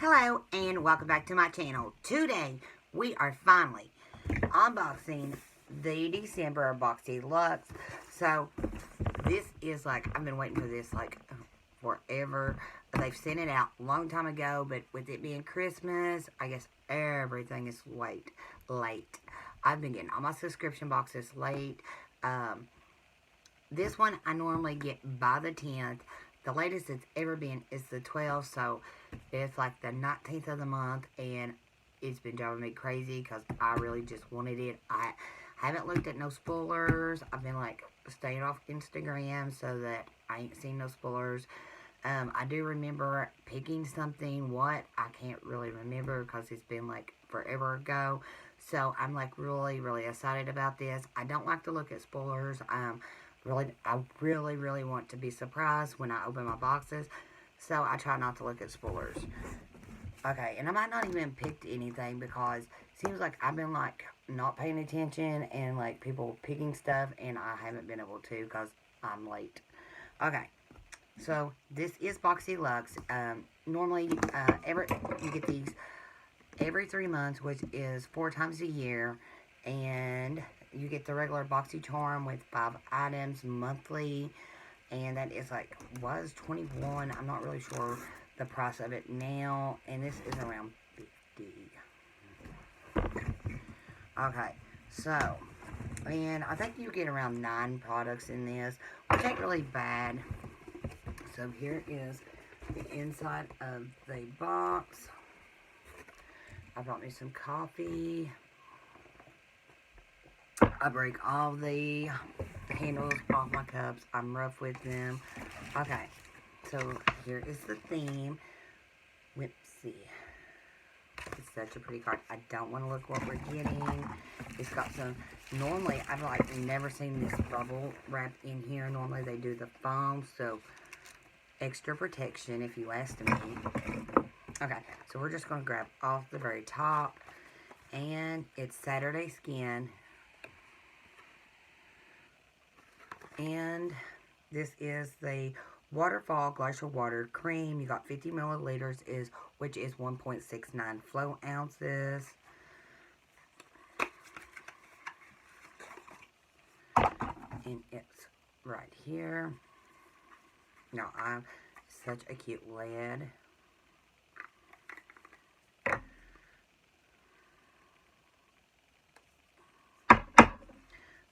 Hello and welcome back to my channel. Today we are finally unboxing the December Boxyluxe. So this is like, I've been waiting for this like forever. They've sent it out a long time ago, but with it being Christmas, I guess everything is late. I've been getting all my subscription boxes late. This one I normally get by the 10th. The latest it's ever been is the 12th, so it's like the 19th of the month, and it's been driving me crazy because I really just wanted it. I haven't looked at no spoilers. I've been like staying off Instagram so that I ain't seen no spoilers. I do remember picking something. What? I can't really remember because it's been like forever ago. So I'm like really excited about this. I don't like to look at spoilers. I really want to be surprised when I open my boxes. So I try not to look at spoilers. Okay, and I might not even picked anything because it seems like I've been like not paying attention and like people picking stuff and I haven't been able to because I'm late. Okay, so this is Boxyluxe. Normally, you get these every 3 months, which is 4 times a year, and you get the regular Boxy charm with 5 items monthly, and that is like, was $21. I'm not really sure the price of it now, and this is around $50. Okay, so, and I think you get around 9 products in this, which ain't really bad. So here is the inside of the box. I brought me some coffee. I break all the handles off my cups. I'm rough with them. Okay, so here is the theme. Whoopsie. It's such a pretty card. I don't want to look what we're getting. It's got some, normally I've like never seen this bubble wrap in here. Normally they do the foam, so extra protection if you asked me. Okay, so we're just going to grab off the very top, and it's Saturday Skin. And this is the Waterfall Glacial Water Cream. You got 50 milliliters, which is 1.69 flow ounces. And it's right here. Now, I'm such a cute lid.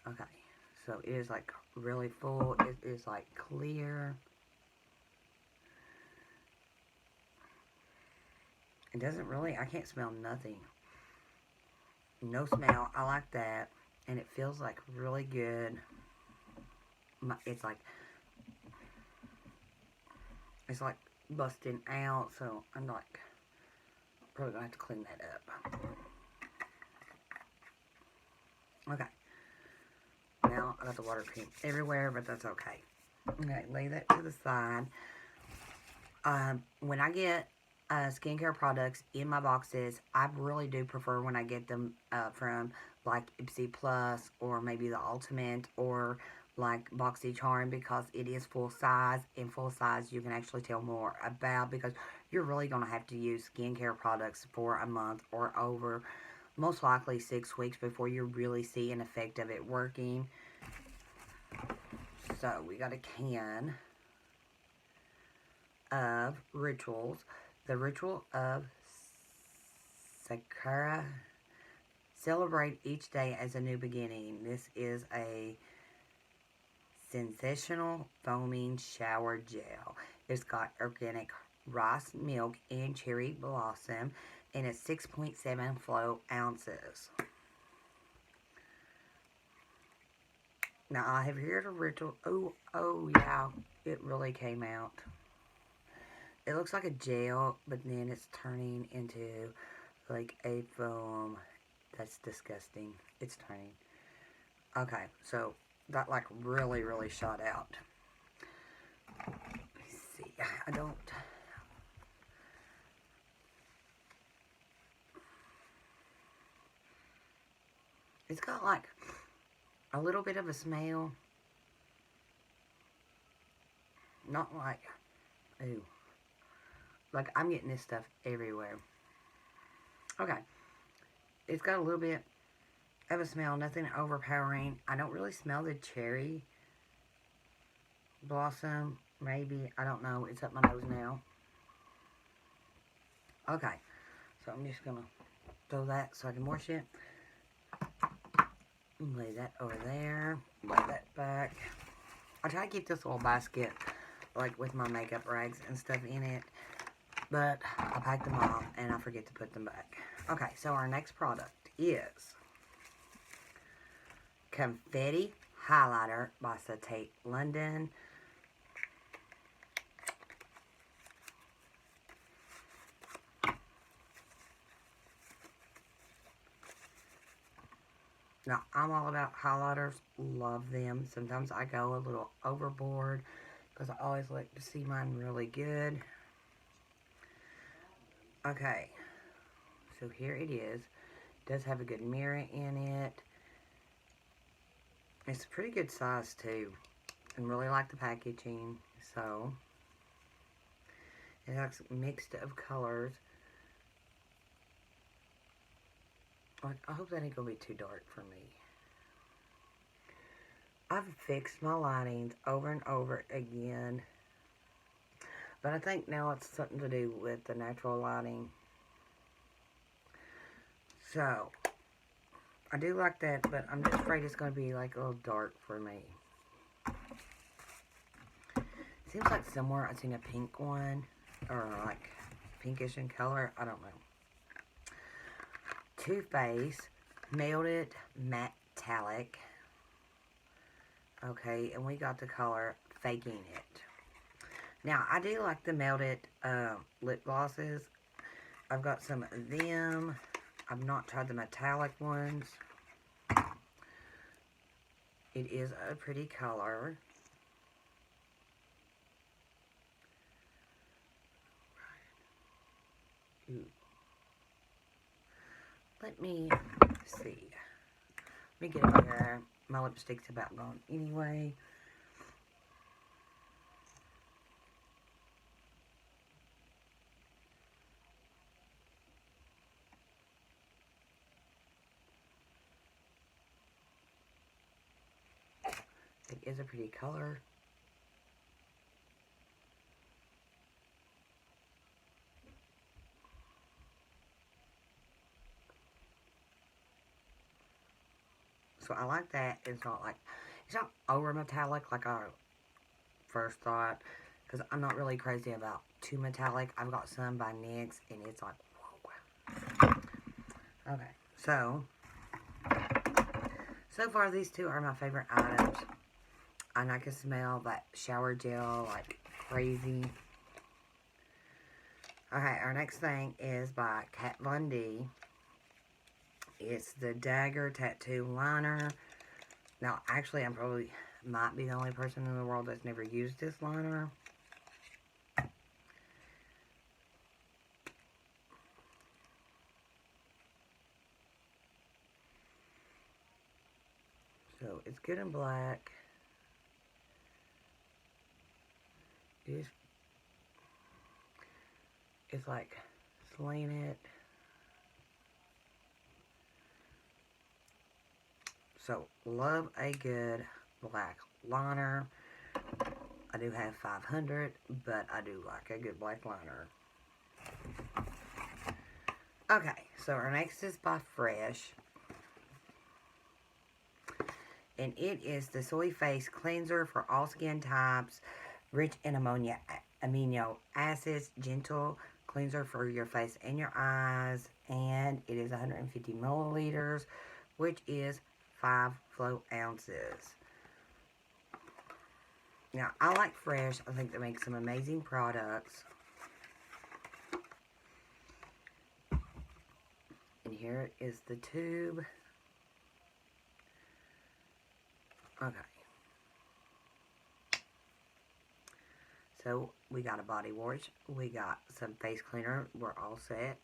Okay, so it is like really full. It is like clear. It doesn't really, I can't smell nothing. No smell. I like that. And it feels like really good. It's like busting out. So I'm like, probably going to have to clean that up. Okay. Now I got the water cream everywhere, but that's okay. Okay, lay that to the side. When I get skincare products in my boxes, I really do prefer when I get them from like Ipsy Plus or maybe the Ultimate or like Boxy Charm, because it is full size, and full size you can actually tell more about, because you're really going to have to use skincare products for a month or over, most likely 6 weeks before you really see an effect of it working. So we got a can of Rituals. The Ritual of Sakura. Celebrate each day as a new beginning. This is a sensational foaming shower gel. It's got organic rice milk and cherry blossom, and it's 6.7 flow ounces. Now I have here the Ritual. Oh yeah, it really came out. It looks like a gel, but then it's turning into like a foam. That's disgusting. It's turning. Okay, so that like really shot out. Let me see. I don't. It's got like a little bit of a smell. Not like, ooh. Like, I'm getting this stuff everywhere. Okay. It's got a little bit of a smell. Nothing overpowering. I don't really smell the cherry blossom. Maybe. I don't know. It's up my nose now. Okay. So, I'm just going to throw that so I can wash it. Lay that over there. Lay that back. I try to keep this little basket, like, with my makeup rags and stuff in it. But I packed them all, and I forget to put them back. Okay, so our next product is Confetti Highlighter by Tate London. Now, I'm all about highlighters. Love them. Sometimes I go a little overboard because I always like to see mine really good. Okay. So here it is. It does have a good mirror in it. It's a pretty good size too. And really like the packaging. So it has mixed of colors. Like, I hope that ain't gonna be too dark for me. I've fixed my lightings over and over again. But I think now it's something to do with the natural lighting. So, I do like that, but I'm just afraid it's going to be like a little dark for me. Seems like somewhere I've seen a pink one, or like pinkish in color. I don't know. Too Faced Melted Metallic. Okay, and we got the color Faking It. Now, I do like the melted lip glosses. I've got some of them. I've not tried the metallic ones. It is a pretty color. Ooh. Let me see. Let me get over here. My lipstick's about gone anyway. It is a pretty color. So I like that. It's not over metallic like I first thought. Because I'm not really crazy about too metallic. I've got some by NYX and it's like, whoa. Okay, so far these two are my favorite items. And I can smell that shower gel like crazy. Okay, our next thing is by Kat Von D. It's the Dagger Tattoo Liner. Now, actually, I'm probably might be the only person in the world that's never used this liner. So, it's good in black. It's like slanted. So, love a good black liner. I do have 500, but I do like a good black liner. Okay, so our next is by Fresh. And it is the Soy Face Cleanser for all skin types. Rich in amino acids. Gentle cleanser for your face and your eyes. And it is 150 milliliters, which is 5 flow ounces. Now, I like Fresh. I think they make some amazing products. And here is the tube. Okay. So, we got a body wash. We got some face cleaner. We're all set.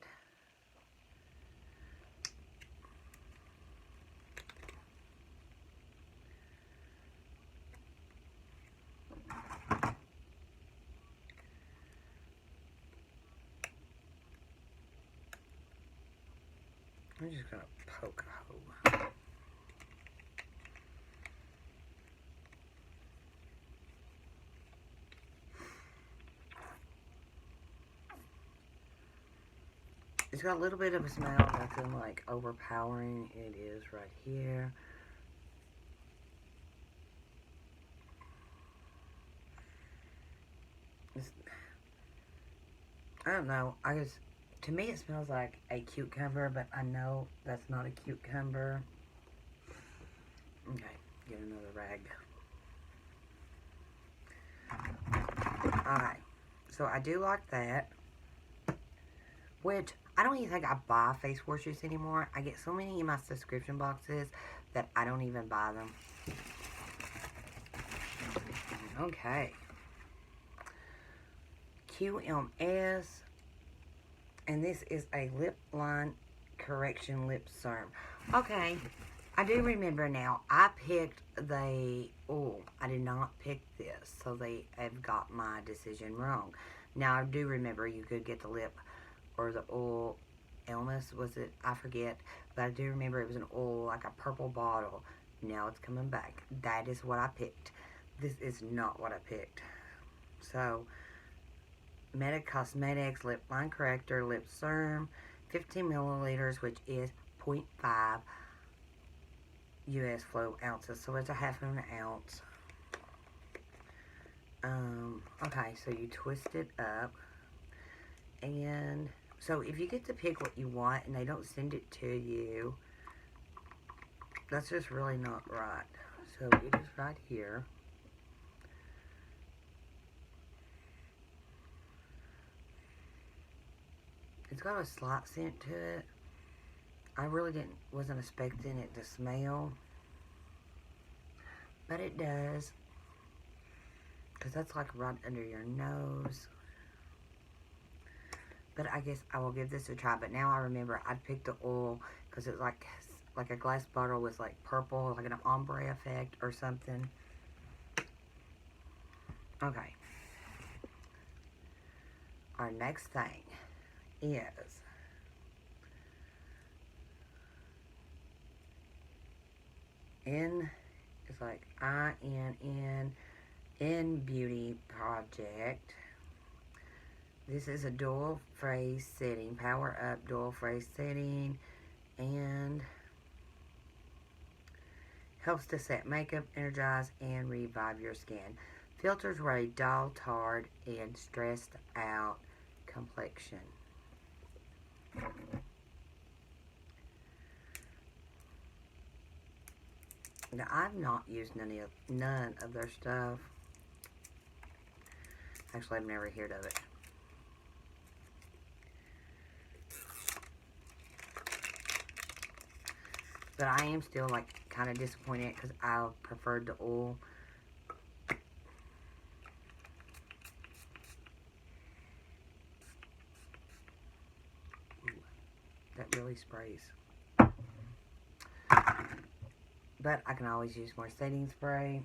I'm just going to poke a hole. It's got a little bit of a smell, nothing like overpowering. It is right here. I don't know. To me it smells like a cucumber, but I know that's not a cucumber. Okay, get another rag. Alright, so I do like that. Which, I don't even think I buy face washes anymore. I get so many in my subscription boxes that I don't even buy them. Okay. QMS. And this is a lip line correction lip serum. Okay. I do remember now. I picked the... Oh, I did not pick this. So they have got my decision wrong. Now, I do remember you could get the lip or the oil illness, was it? I forget. But I do remember it was an oil, like a purple bottle. Now it's coming back. That is what I picked. This is not what I picked. So, Meta Cosmetics Lip Line Corrector Lip Serum, 15 milliliters, which is 0.5 US flow ounces. So it's a half of an ounce. Okay, so you twist it up. And so if you get to pick what you want and they don't send it to you, that's just really not right. So it is right here. It's got a slight scent to it. I really wasn't expecting it to smell, but it does, because that's like right under your nose. But I guess I will give this a try. But now I remember I picked the oil because it's like a glass bottle with like purple, like an ombre effect or something. Okay. Our next thing is it's like INN Beauty Project. This is a dual phrase setting, power up dual phrase setting, and helps to set makeup, energize, and revive your skin. Filters away a dull, tired, and stressed out complexion. Now, I've not used none of their stuff. Actually, I've never heard of it. But I am still, like, kind of disappointed because I preferred the oil. Ooh, that really sprays. But I can always use more setting spray.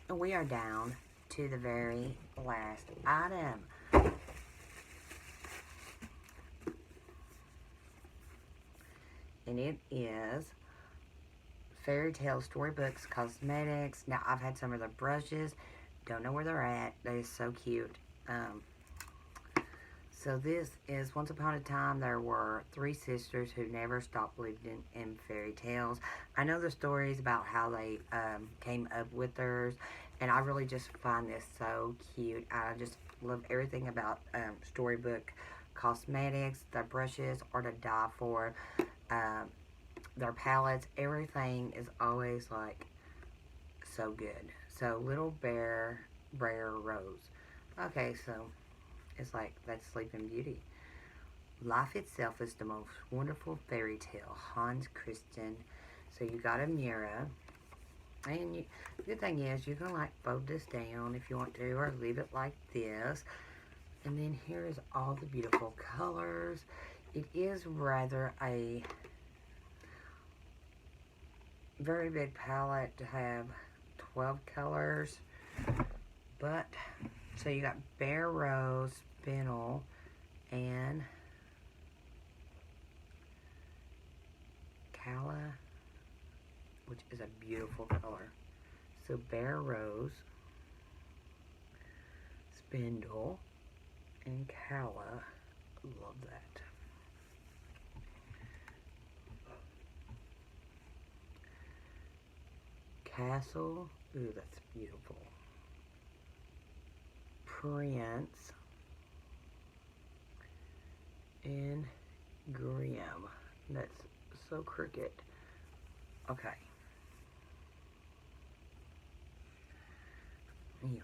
And we are down to the very last item. And it is Fairy Tale Storybooks Cosmetics. Now, I've had some of the brushes. Don't know where they're at. They're so cute. So this is, once upon a time, there were 3 sisters who never stopped living in fairy tales. I know the stories about how they came up with theirs, and I really just find this so cute. I just love everything about Storybook Cosmetics. Their brushes are to die for. Their palettes, everything is always like so good. So Little Bear Rose. Okay, so it's like that's Sleeping Beauty. Life itself is the most wonderful fairy tale. Hans Christian. So you got a mirror. And the good thing is you can like fold this down if you want to, or leave it like this. And then here is all the beautiful colors. It is rather a very big palette to have 12 colors, but So you got Bare Rose, Spinel, and Calla, which is a beautiful color. So Bare Rose, Spindle, and Calla. Love that. Castle. Ooh, that's beautiful. Prince. And Grim. That's so crooked. Okay. Ew.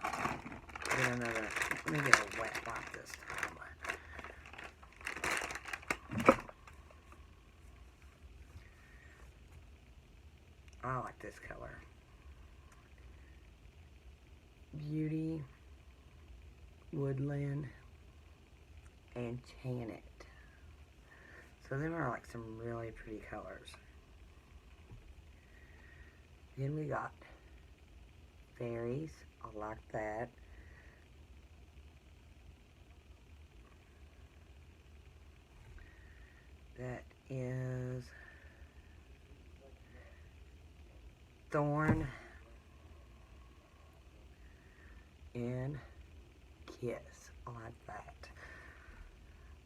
Get another. Let me get a wet wipe this time. I like this color. Beauty, Woodland, and Janet. So them are like some really pretty colors. Then we got Fairies. I like that. That is Thorn and Kiss. I like that.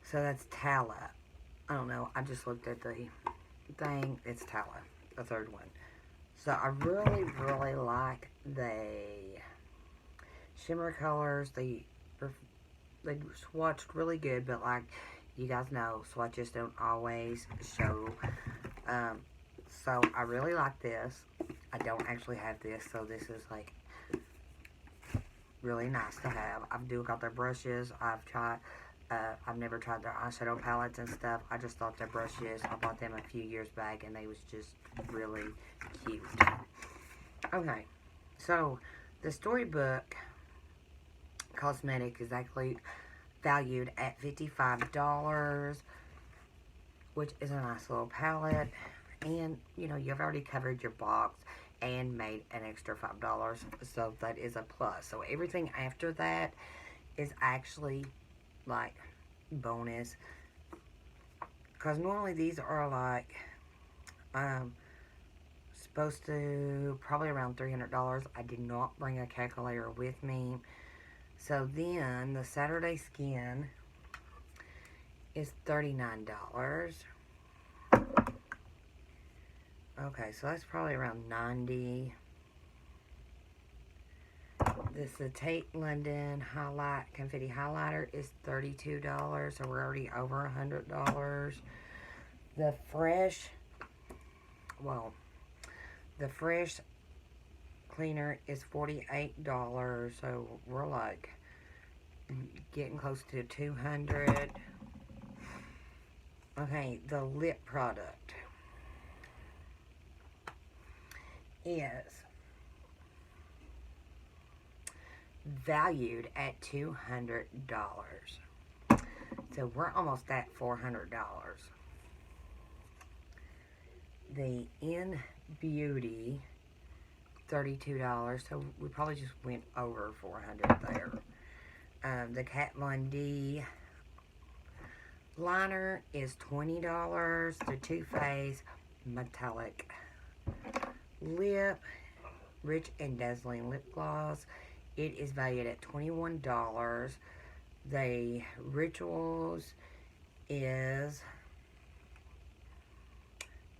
So that's Tala. I don't know. I just looked at the thing. It's Tala, the third one. So I really, really like the shimmer colors. They swatched really good, but like you guys know, swatches don't always show. So I really like this. I don't actually have this, so this is like really nice to have. I do got their brushes. I've never tried their eyeshadow palettes and stuff. I just thought their brushes, I bought them a few years back and they was just really cute. Okay, so the StoryBook Cosmetics is actually valued at $55, which is a nice little palette. And, you know, you've already covered your box and made an extra $5, so that is a plus. So everything after that is actually like bonus, because normally these are like supposed to probably around $300. I did not bring a calculator with me. So then the Saturday Skin is $39. Okay, so that's probably around $90. This the Tate London Highlight Confetti Highlighter is $32, so we're already over $100. The Fresh Cleaner is $48, so we're like getting close to $200. Okay, the lip product is valued at $200. So we're almost at $400. The In Beauty, $32. So we probably just went over $400 there. The Kat Von D liner is $20. The Too Faced Metallic Lip Rich and Dazzling Lip Gloss, it is valued at $21. The Rituals is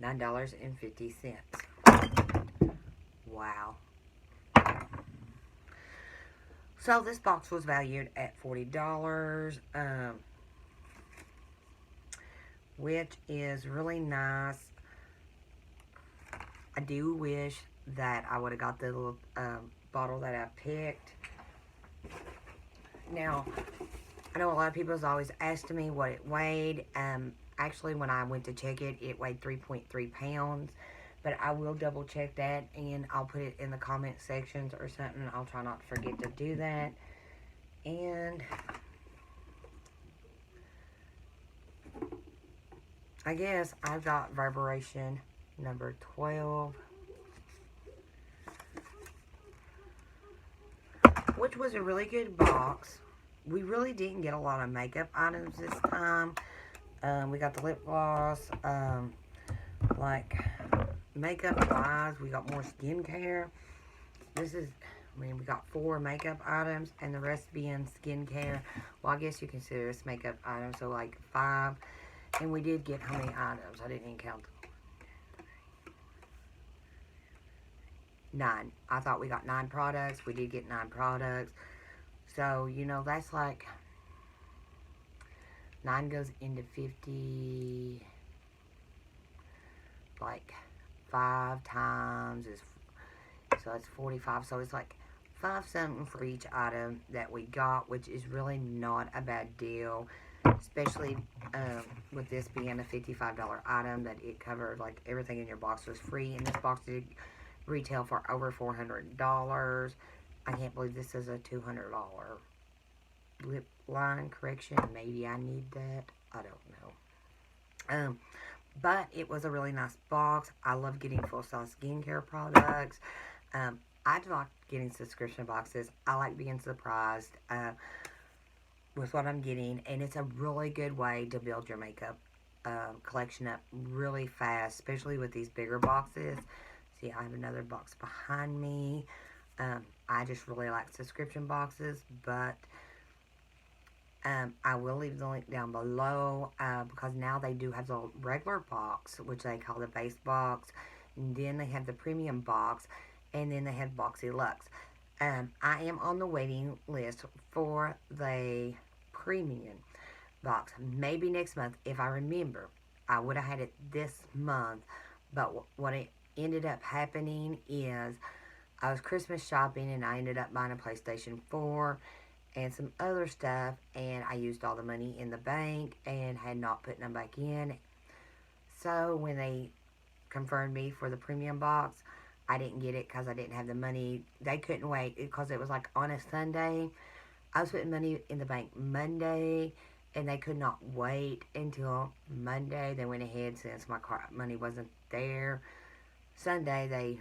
$9.50. Wow. So this box was valued at $40, which is really nice. I do wish that I would have got the little bottle that I picked. Now, I know a lot of people has always asked me what it weighed. Actually, when I went to check it, it weighed 3.3 pounds. But I will double check that, and I'll put it in the comment sections or something. I'll try not to forget to do that. And I guess I got vibration number 12, which which was a really good box. We really didn't get a lot of makeup items this time. We got the lip gloss, like makeup wise, we got more skincare. We got 4 makeup items and the rest being skincare. Well, I guess you consider this makeup items, so like 5. And we did get how many items? I didn't even count them. 9. I thought we got 9 products. We did get 9 products. So, you know, that's like 9 goes into 50. Like 5 times is, so it's 45. So it's like 5 something for each item that we got, which is really not a bad deal. Especially with this being a $55 item, that it covered like everything in your box was free. And this box did retail for over $400. I can't believe this is a $200 lip line correction. Maybe I need that. I don't know. But it was a really nice box. I love getting full-size skincare products. I like getting subscription boxes. I like being surprised with what I'm getting. And it's a really good way to build your makeup collection up really fast, especially with these bigger boxes. See, I have another box behind me. I just really like subscription boxes, but I will leave the link down below because now they do have the regular box, which they call the base box, and then they have the premium box, and then they have Boxyluxe. I am on the waiting list for the premium box. Maybe next month, if I remember. I would have had it this month, but what it ended up happening is I was Christmas shopping and I ended up buying a PlayStation 4 and some other stuff, and I used all the money in the bank and had not put them back in. So when they confirmed me for the premium box, I didn't get it because I didn't have the money. They couldn't wait because it was like on a Sunday. I was putting money in the bank Monday, and they could not wait until Monday. They went ahead, since my money wasn't there. Sunday, they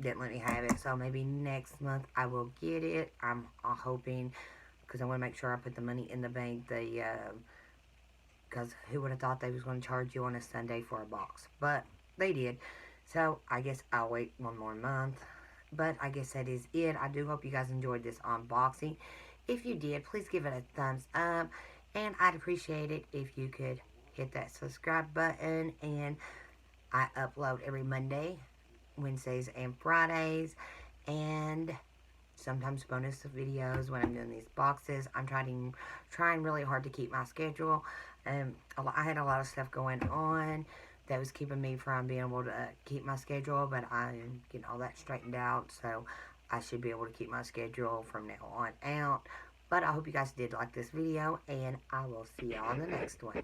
didn't let me have it, so maybe next month I will get it. I'm hoping, because I want to make sure I put the money in the bank. Because who would have thought they was going to charge you on a Sunday for a box? But they did. So I guess I'll wait one more month. But I guess that is it. I do hope you guys enjoyed this unboxing. If you did, please give it a thumbs up. And I'd appreciate it if you could hit that subscribe button. And I upload every Monday, Wednesdays, and Fridays. And sometimes bonus videos when I'm doing these boxes. I'm trying really hard to keep my schedule. I had a lot of stuff going on that was keeping me from being able to keep my schedule, but I'm getting all that straightened out, so I should be able to keep my schedule from now on out. But I hope you guys did like this video, and I will see y'all in the next one.